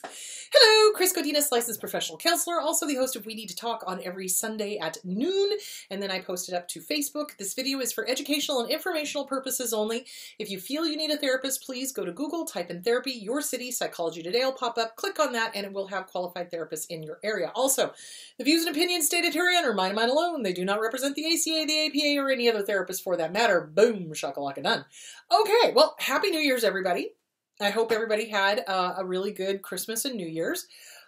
Hello, Chris Godinez, licensed professional counselor, also the host of We Need to Talk on every Sunday at noon, and then I post it up to Facebook. This video is for educational and informational purposes only. If you feel you need a therapist, please go to Google, type in therapy, your city, Psychology Today will pop up, click on that, and it will have qualified therapists in your area. Also, the views and opinions stated herein are mine and mine alone. They do not represent the ACA, the APA, or any other therapist for that matter. Boom, shakalaka done. Okay, well, Happy New Year's, everybody. I hope everybody had a really good Christmas and New Year's.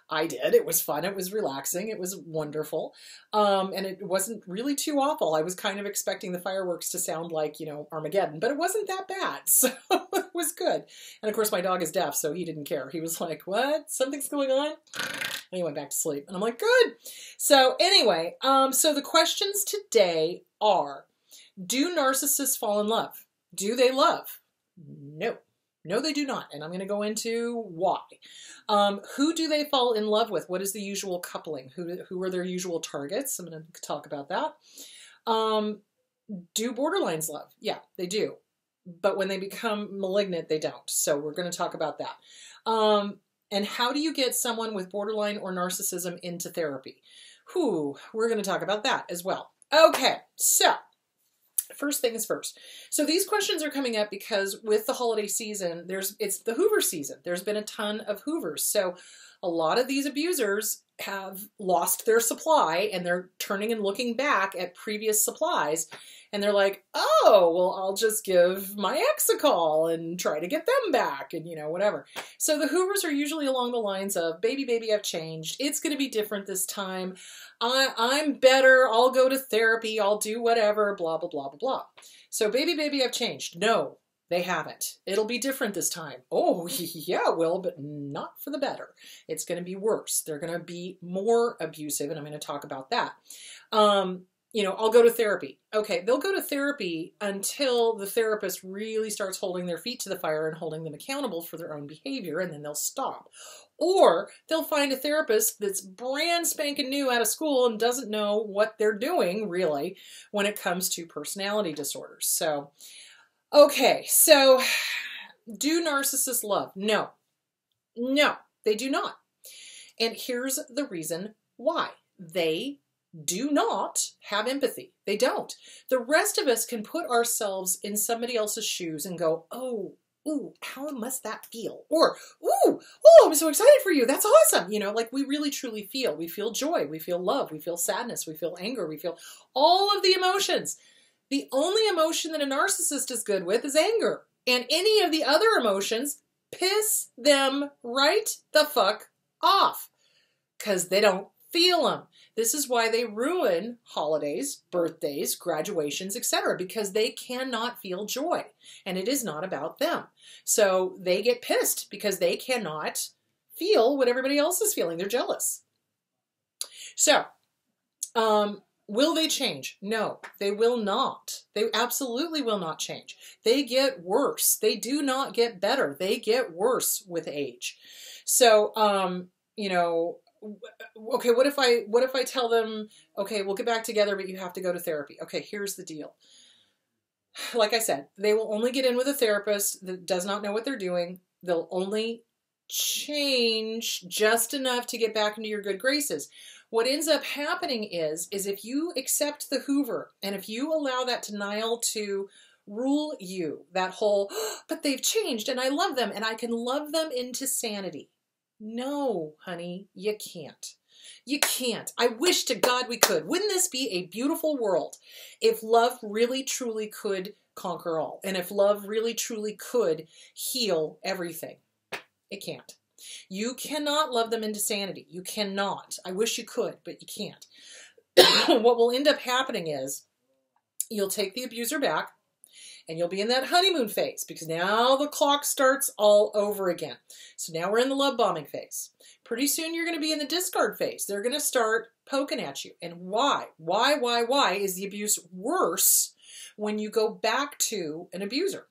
I did. It was fun. It was relaxing. It was wonderful. And it wasn't really too awful. I was kind of expecting the fireworks to sound like, you know, Armageddon, but it wasn't that bad. So it was good. And of course, my dog is deaf, so he didn't care. He was like, what? Something's going on? And he went back to sleep. And I'm like, good. So anyway, so the questions today are, do narcissists fall in love? Do they love? No. No, they do not. And I'm going to go into why. Who do they fall in love with? What is the usual coupling? Who are their usual targets? I'm going to talk about that. Do borderlines love? Yeah, they do. But when they become malignant, they don't. So we're going to talk about that. And how do you get someone with borderline or narcissism into therapy? We're going to talk about that as well. Okay, so first thing is first. So these questions are coming up because with the holiday season, it's the Hoover season. There's been a ton of Hoovers. So a lot of these abusers have lost their supply and they're turning and looking back at previous supplies. And they're like, oh, well, I'll just give my ex a call and try to get them back and, you know, whatever. So the Hoovers are usually along the lines of, baby, I've changed. It's going to be different this time. I'm better. I'll go to therapy. I'll do whatever, blah, blah, blah, blah, blah. So baby, I've changed. No, they haven't. It'll be different this time. Oh, yeah, it will, but not for the better. It's going to be worse. They're going to be more abusive, and I'm going to talk about that. You know, I'll go to therapy. Okay, they'll go to therapy until the therapist really starts holding their feet to the fire and holding them accountable for their own behavior, and then they'll stop. Or they'll find a therapist that's brand spanking new out of school and doesn't know what they're doing, really, when it comes to personality disorders. So, okay, so do narcissists love? No. No, they do not. And here's the reason why. They do not have empathy. They don't. The rest of us can put ourselves in somebody else's shoes and go, oh, ooh, how must that feel? Or, ooh, oh, I'm so excited for you. That's awesome. You know, like we really truly feel. We feel joy. We feel love. We feel sadness. We feel anger. We feel all of the emotions. The only emotion that a narcissist is good with is anger. And any of the other emotions piss them right the fuck off because they don't feel them. This is why they ruin holidays, birthdays, graduations, etc., because they cannot feel joy, and it is not about them. So they get pissed because they cannot feel what everybody else is feeling. They're jealous. So, will they change? No, they will not. They absolutely will not change. They get worse. They do not get better. They get worse with age. So, you know, okay, what if I tell them, okay, we'll get back together, but you have to go to therapy. Okay, here's the deal. Like I said, they will only get in with a therapist that does not know what they're doing. They'll only change just enough to get back into your good graces. What ends up happening is if you accept the Hoover and if you allow that denial to rule you, that whole, oh, but they've changed and I love them and I can love them into sanity. No, honey, you can't. You can't. I wish to God we could. Wouldn't this be a beautiful world if love really truly could conquer all and if love really truly could heal everything? It can't. You cannot love them into sanity. You cannot. I wish you could, but you can't. What will end up happening is you'll take the abuser back and you'll be in that honeymoon phase because now the clock starts all over again. So now we're in the love bombing phase. Pretty soon you're going to be in the discard phase. They're going to start poking at you. And why? Why is the abuse worse when you go back to an abuser?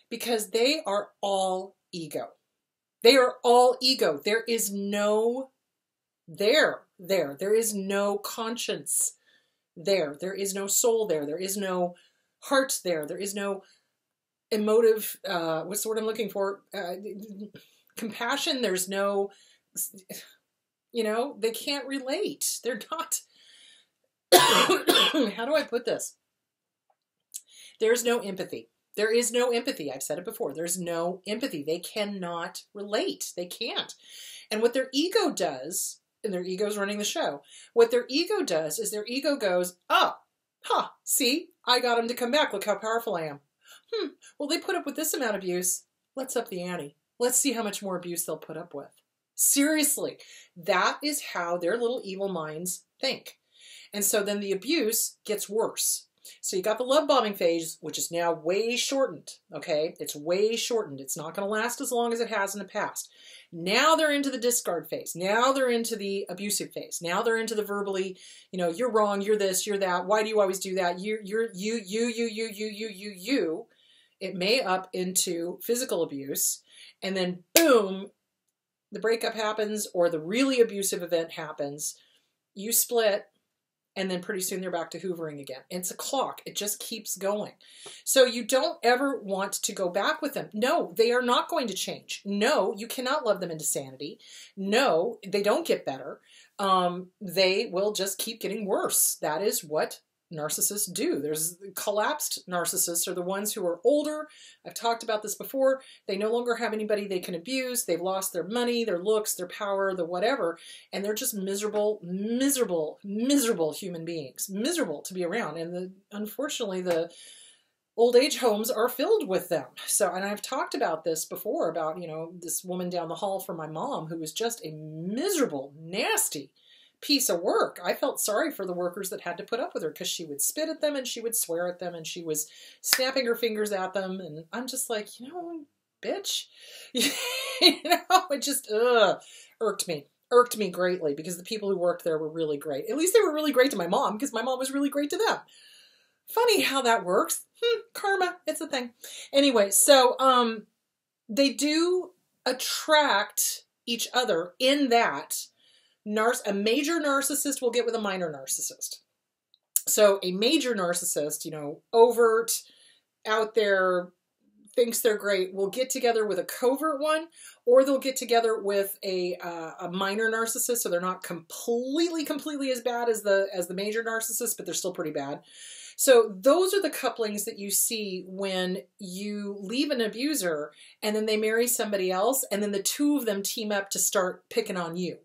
Because they are all ego. They are all ego. There is no there is no conscience there. There is no soul there. There is no heart there. There is no emotive, what's the word I'm looking for? Compassion. There's no you know, they can't relate. They're not, how do I put this? There's no empathy. There is no empathy. I've said it before. There's no empathy. They cannot relate. They can't. And what their ego does, and their ego's running the show, what their ego does is their ego goes, oh, see, I got them to come back. Look how powerful I am. Well, they put up with this amount of abuse. Let's up the ante. Let's see how much more abuse they'll put up with. Seriously, that is how their little evil minds think. And so then the abuse gets worse. So you got the love bombing phase, which is now way shortened, okay? It's way shortened. It's not going to last as long as it has in the past. Now they're into the discard phase. Now they're into the abusive phase. Now they're into the verbally, you know, you're wrong, you're this, you're that. Why do you always do that? You. It may up into physical abuse. And then boom, the breakup happens or the really abusive event happens. You split. And then pretty soon they're back to hoovering again. It's a clock. It just keeps going. So you don't ever want to go back with them. No, they are not going to change. No, you cannot love them into sanity. No, they don't get better. They will just keep getting worse. That is what narcissists do. There's collapsed narcissists are the ones who are older. I've talked about this before. They no longer have anybody they can abuse. They've lost their money, their looks, their power, the whatever. And they're just miserable human beings. Miserable to be around. And unfortunately, the old age homes are filled with them. So, and I've talked about this before about, you know, this woman down the hall from my mom who was just a miserable, nasty piece of work. I felt sorry for the workers that had to put up with her because she would spit at them and she would swear at them and she was snapping her fingers at them. And I'm just like, you know, bitch, you know, it just irked me greatly because the people who worked there were really great. At least they were really great to my mom because my mom was really great to them. Funny how that works. Karma, it's a thing. Anyway, so they do attract each other in that a major narcissist will get with a minor narcissist. So a major narcissist, you know, overt, out there, thinks they're great, will get together with a covert one, or they'll get together with a minor narcissist, so they're not completely as bad as the major narcissist, but they're still pretty bad. So those are the couplings that you see when you leave an abuser and then they marry somebody else, and then the two of them team up to start picking on you.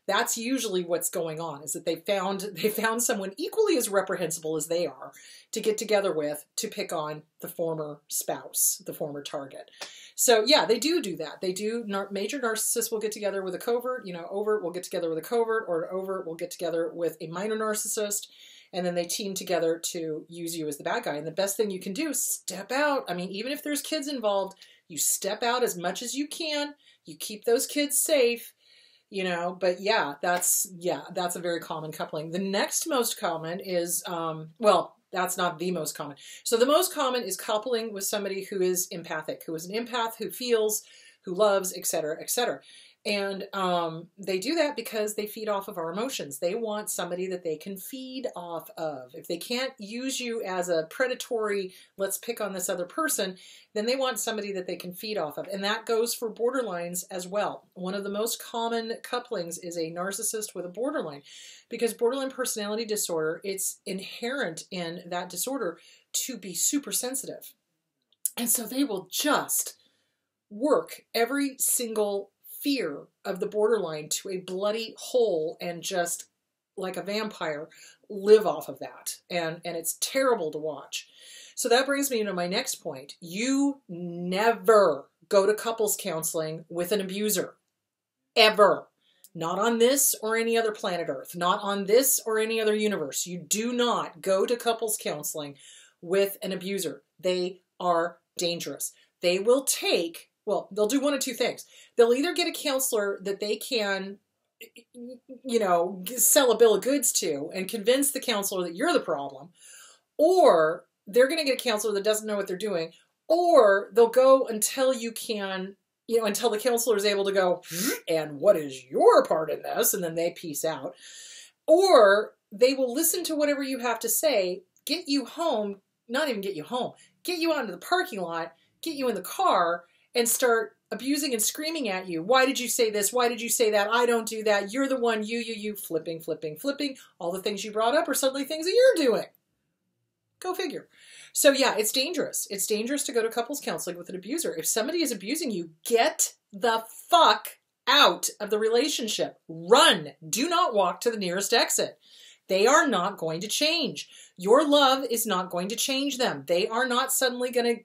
That's usually what's going on, is that they found someone equally as reprehensible as they are to get together with to pick on the former spouse, the former target. So yeah, they do that. They do. Major narcissists will get together with a covert, you know, overt will get together with a covert, or overt will get together with a minor narcissist, and then they team together to use you as the bad guy. And the best thing you can do is step out. I mean, even if there's kids involved, you step out as much as you can. You keep those kids safe. You know, but yeah, that's a very common coupling. The next most common is, well, that's not the most common. So the most common is coupling with somebody who is empathic, who is an empath, who feels, who loves, etc., etc. And they do that because they feed off of our emotions. They want somebody that they can feed off of. If they can't use you as a predatory, let's pick on this other person, then they want somebody that they can feed off of. And that goes for borderlines as well. One of the most common couplings is a narcissist with a borderline, because borderline personality disorder, it's inherent in that disorder to be super sensitive. And so they will just work every single fear of the borderline to a bloody hole and just like a vampire live off of that. And it's terrible to watch. So that brings me to my next point. You never go to couples counseling with an abuser. Ever. Not on this or any other planet Earth. Not on this or any other universe. You do not go to couples counseling with an abuser. They are dangerous. They will take, well, they'll do one of two things. They'll either get a counselor that they can, you know, sell a bill of goods to and convince the counselor that you're the problem, or they're going to get a counselor that doesn't know what they're doing, or they'll go until you can, you know, until the counselor is able to go, and what is your part in this? And then they peace out. Or they will listen to whatever you have to say, get you home, not even get you home, get you out into the parking lot, get you in the car, and start abusing and screaming at you. Why did you say this? Why did you say that? I don't do that. You're the one, you, flipping. All the things you brought up are suddenly things that you're doing. Go figure. So yeah, it's dangerous. It's dangerous to go to couples counseling with an abuser. If somebody is abusing you, get the fuck out of the relationship. Run. Do not walk to the nearest exit. They are not going to change. Your love is not going to change them. They are not suddenly going to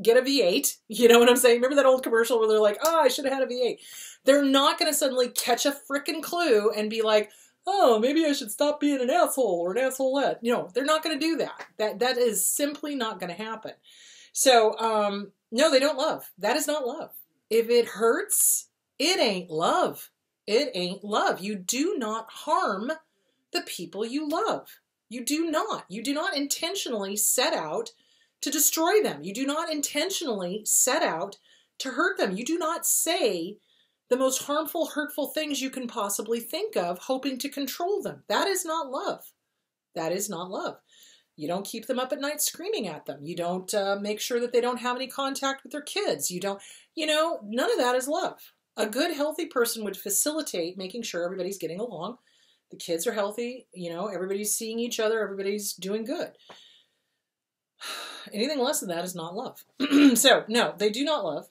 get a V8. You know what I'm saying? Remember that old commercial where they're like, oh, I should have had a V8. They're not going to suddenly catch a frickin' clue and be like, oh, maybe I should stop being an asshole or an assholette. You know, they're not going to do that. That is simply not going to happen. So, no, they don't love. That is not love. If it hurts, it ain't love. It ain't love. You do not harm the people you love. You do not. You do not intentionally set out to destroy them. You do not intentionally set out to hurt them. You do not say the most harmful, hurtful things you can possibly think of, hoping to control them. That is not love. That is not love. You don't keep them up at night screaming at them. You don't make sure that they don't have any contact with their kids. You don't, none of that is love. A good, healthy person would facilitate making sure everybody's getting along. The kids are healthy. Everybody's seeing each other. Everybody's doing good. Anything less than that is not love. So, no, they do not love.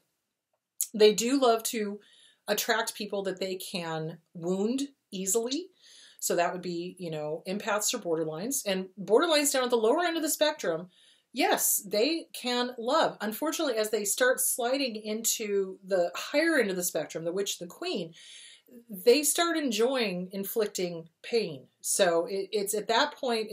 They do love to attract people that they can wound easily. So that would be, empaths or borderlines. And borderlines down at the lower end of the spectrum, yes, they can love. Unfortunately, as they start sliding into the higher end of the spectrum, the witch, the queen, they start enjoying inflicting pain. So it's at that point,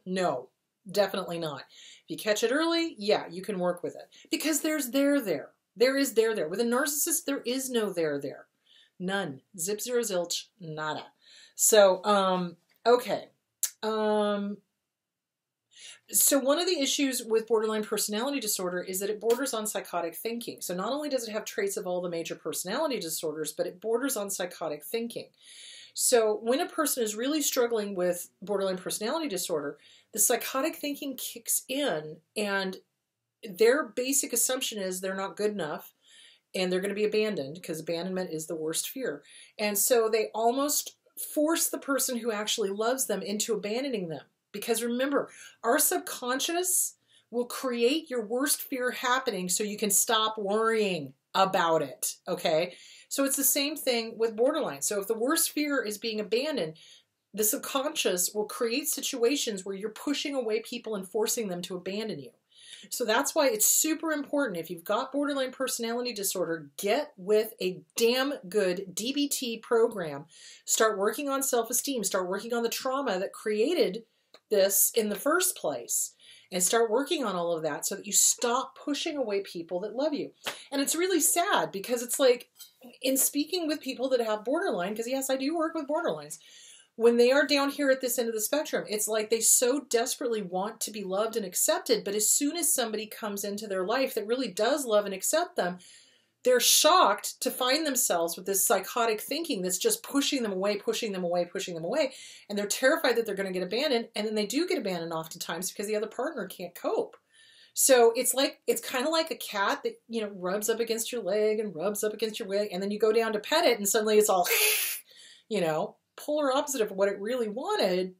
no, definitely not. If you catch it early, yeah, you can work with it. Because there's there. There is there. With a narcissist, there is no there. None. Zip, zero, zilch, nada. So, okay. So one of the issues with borderline personality disorder is that it borders on psychotic thinking. So not only does it have traits of all the major personality disorders, but it borders on psychotic thinking. So when a person is really struggling with borderline personality disorder, the psychotic thinking kicks in, and their basic assumption is they're not good enough and they're going to be abandoned, because abandonment is the worst fear. And so they almost force the person who actually loves them into abandoning them. Because remember, our subconscious will create your worst fear happening so you can stop worrying about it, okay? So it's the same thing with borderline. So if the worst fear is being abandoned, the subconscious will create situations where you're pushing away people and forcing them to abandon you. So that's why it's super important, if you've got borderline personality disorder, get with a damn good DBT program. Start working on self-esteem. Start working on the trauma that created this in the first place, and start working on all of that so that you stop pushing away people that love you. And it's really sad, because it's like, in speaking with people that have borderline, because yes, I do work with borderlines, when they are down here at this end of the spectrum, it's like they so desperately want to be loved and accepted, but as soon as somebody comes into their life that really does love and accept them, they're shocked to find themselves with this psychotic thinking that's just pushing them away, and they're terrified that they're going to get abandoned, and then they do get abandoned oftentimes because the other partner can't cope. So it's kind of like a cat that, rubs up against your leg and rubs up against your leg, and then you go down to pet it, and suddenly it's all, polar opposite of what it really wanted,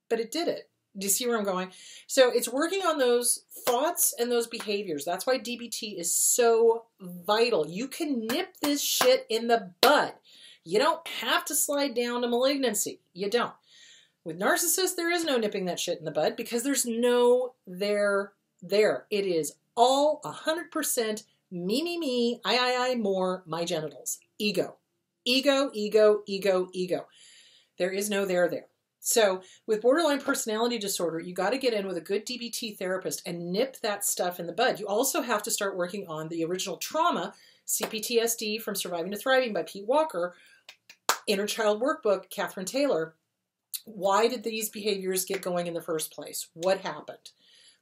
but it did it. Do you see where I'm going? So it's working on those thoughts and those behaviors. That's why DBT is so vital. You can nip this shit in the bud. You don't have to slide down to malignancy. You don't. With narcissists, there is no nipping that shit in the bud, because there's no there. It is all 100% me, I, more, my genitals. Ego. Ego. There is no there. So with borderline personality disorder, you got to get in with a good DBT therapist and nip that stuff in the bud. You also have to start working on the original trauma, CPTSD from Surviving to Thriving by Pete Walker, Inner Child Workbook, Catherine Taylor. Why did these behaviors get going in the first place? What happened?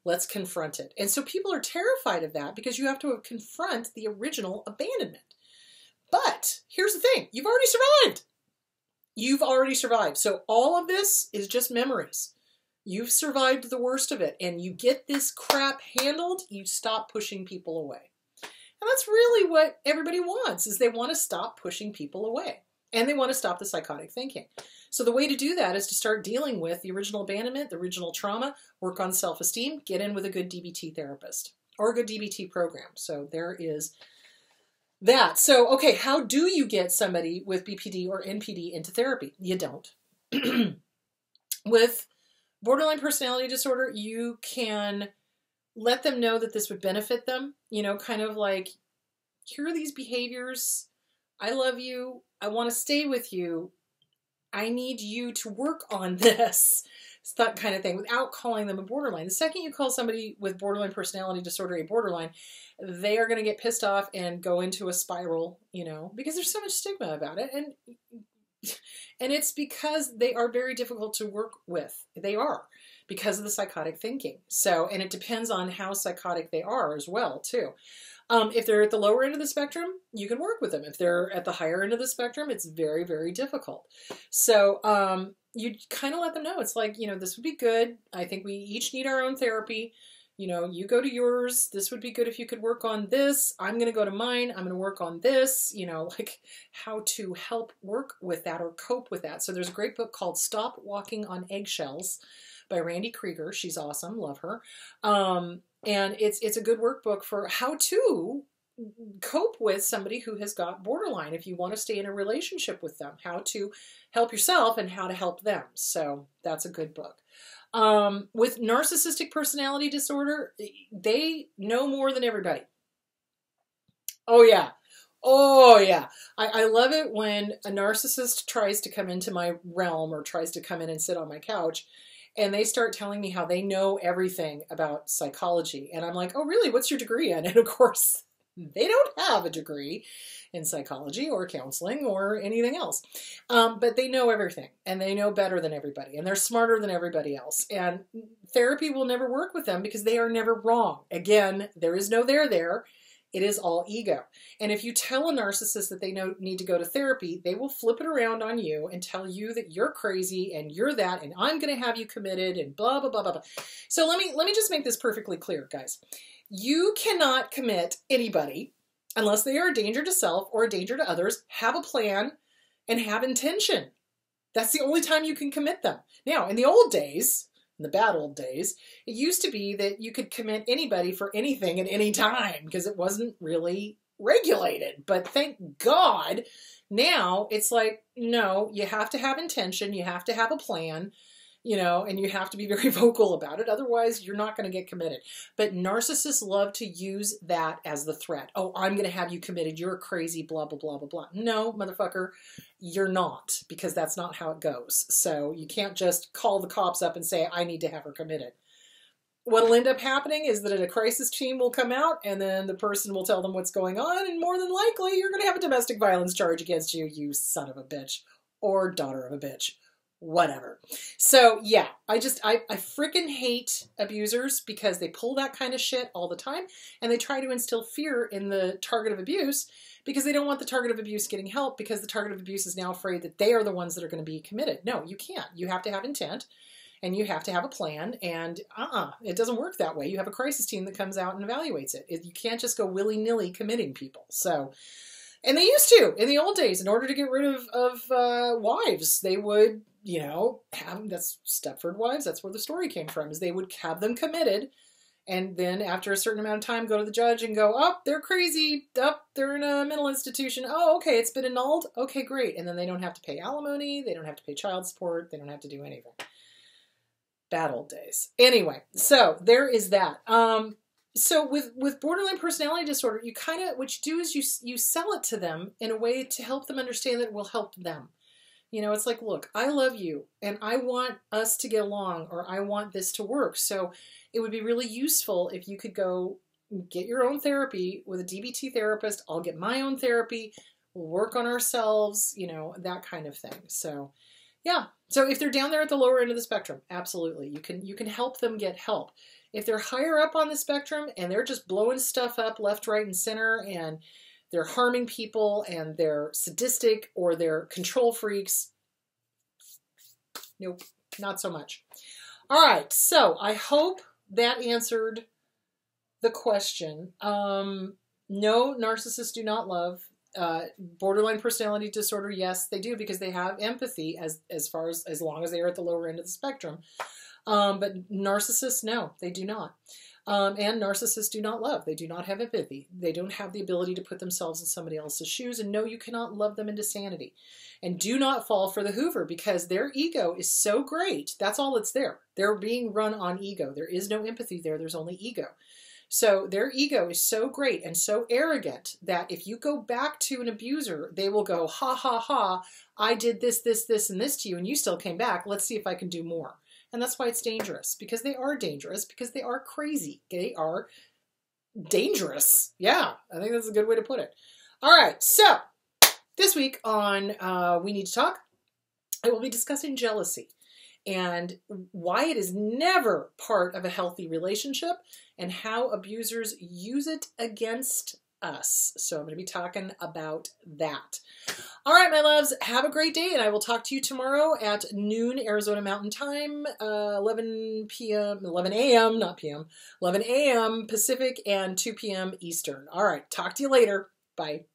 Let's confront it. And so people are terrified of that, because you have to confront the original abandonment. But here's the thing. You've already survived. You've already survived. So all of this is just memories. You've survived the worst of it, and you get this crap handled, you stop pushing people away. And that's really what everybody wants, is they want to stop pushing people away. And they want to stop the psychotic thinking. So the way to do that is to start dealing with the original abandonment, the original trauma, work on self-esteem, get in with a good DBT therapist or a good DBT program. So there is that. So, okay, how do you get somebody with BPD or NPD into therapy? You don't. With borderline personality disorder, you can let them know that this would benefit them, you know, kind of like, here are these behaviors. I love you. I want to stay with you. I need you to work on this. It's that kind of thing, without calling them a borderline. The second you call somebody with borderline personality disorder a borderline, they are going to get pissed off and go into a spiral, you know, because there's so much stigma about it. And it's because they are very difficult to work with. They are, because of the psychotic thinking. So, and it depends on how psychotic they are as well, too. If they're at the lower end of the spectrum, you can work with them. If they're at the higher end of the spectrum, it's very, very difficult. So you kind of let them know. It's like, you know, this would be good. I think we each need our own therapy. You know, you go to yours. This would be good if you could work on this. I'm going to go to mine. I'm going to work on this. You know, like how to help work with that or cope with that. So there's a great book called Stop Walking on Eggshells by Randy Krieger. She's awesome. Love her. And it's a good workbook for how to cope with somebody who has got borderline if you want to stay in a relationship with them, how to help yourself and how to help them. So that's a good book. With narcissistic personality disorder, they know more than everybody. Oh, yeah. Oh, yeah. I love it when a narcissist tries to come into my realm or tries to come in and sit on my couch, and they start telling me how they know everything about psychology. And I'm like, oh, really? What's your degree in? And of course, they don't have a degree in psychology or counseling or anything else. But they know everything, and they know better than everybody, and they're smarter than everybody else. And therapy will never work with them because they are never wrong. Again, there is no there. It is all ego. And if you tell a narcissist that they need to go to therapy, they will flip it around on you and tell you that you're crazy and you're that, and I'm going to have you committed and blah, blah, blah, blah, blah. So let me just make this perfectly clear, guys. You cannot commit anybody unless they are a danger to self or a danger to others, have a plan, and have intention. That's the only time you can commit them. Now, in the old days, in the bad old days, it used to be that you could commit anybody for anything at any time because it wasn't really regulated. But thank God, now it's like, no, you have to have intention, you have to have a plan, you know, and you have to be very vocal about it. Otherwise, you're not going to get committed. But narcissists love to use that as the threat. Oh, I'm going to have you committed. You're crazy, blah, blah, blah, blah, blah. No, motherfucker, you're not, because that's not how it goes. So you can't just call the cops up and say, I need to have her committed. What'll end up happening is that a crisis team will come out, and then the person will tell them what's going on, and more than likely, you're going to have a domestic violence charge against you, you son of a bitch, or daughter of a bitch. Whatever. So yeah, I freaking hate abusers because they pull that kind of shit all the time, and they try to instill fear in the target of abuse because they don't want the target of abuse getting help, because the target of abuse is now afraid that they are the ones that are going to be committed. No, you can't. You have to have intent, and you have to have a plan, and it doesn't work that way. You have a crisis team that comes out and evaluates it. You can't just go willy-nilly committing people. So, and they used to in the old days, in order to get rid of wives, they would, you know, that's Stepford Wives. That's where the story came from, is they would have them committed. And then after a certain amount of time, go to the judge and go, oh, they're crazy. Oh, they're in a mental institution. Oh, okay, it's been annulled. Okay, great. And then they don't have to pay alimony. They don't have to pay child support. They don't have to do anything. Bad old days. Anyway, so there is that. So with borderline personality disorder, you kind of, what you do is you sell it to them in a way to help them understand that it will help them. You know, it's like, look, I love you, and I want us to get along, or I want this to work. So it would be really useful if you could go get your own therapy with a DBT therapist. I'll get my own therapy. We'll work on ourselves, you know, that kind of thing. So yeah. So if they're down there at the lower end of the spectrum, absolutely. You can help them get help. If they're higher up on the spectrum and they're just blowing stuff up left, right, and center, and they're harming people, and they're sadistic, or they're control freaks, nope, not so much. All right, so I hope that answered the question. No, narcissists do not love. Borderline personality disorder, yes, they do, because they have empathy as far as long as they are at the lower end of the spectrum. But narcissists, no, they do not. And narcissists do not love. They do not have empathy. They don't have the ability to put themselves in somebody else's shoes. And no, you cannot love them into sanity. And do not fall for the Hoover, because their ego is so great. That's all that's there. They're being run on ego. There is no empathy there. There's only ego. So their ego is so great and so arrogant that if you go back to an abuser, they will go, ha, ha, ha, I did this, this, this, and this to you, and you still came back. Let's see if I can do more. And that's why it's dangerous, because they are dangerous, because they are crazy. They are dangerous. Yeah, I think that's a good way to put it. All right, so this week on We Need to Talk, I will be discussing jealousy and why it is never part of a healthy relationship and how abusers use it against us. So I'm going to be talking about that. All right, my loves, have a great day, and I will talk to you tomorrow at noon Arizona Mountain Time, 11 a.m., not p.m., 11 a.m. Pacific and 2 p.m. Eastern. All right, talk to you later. Bye.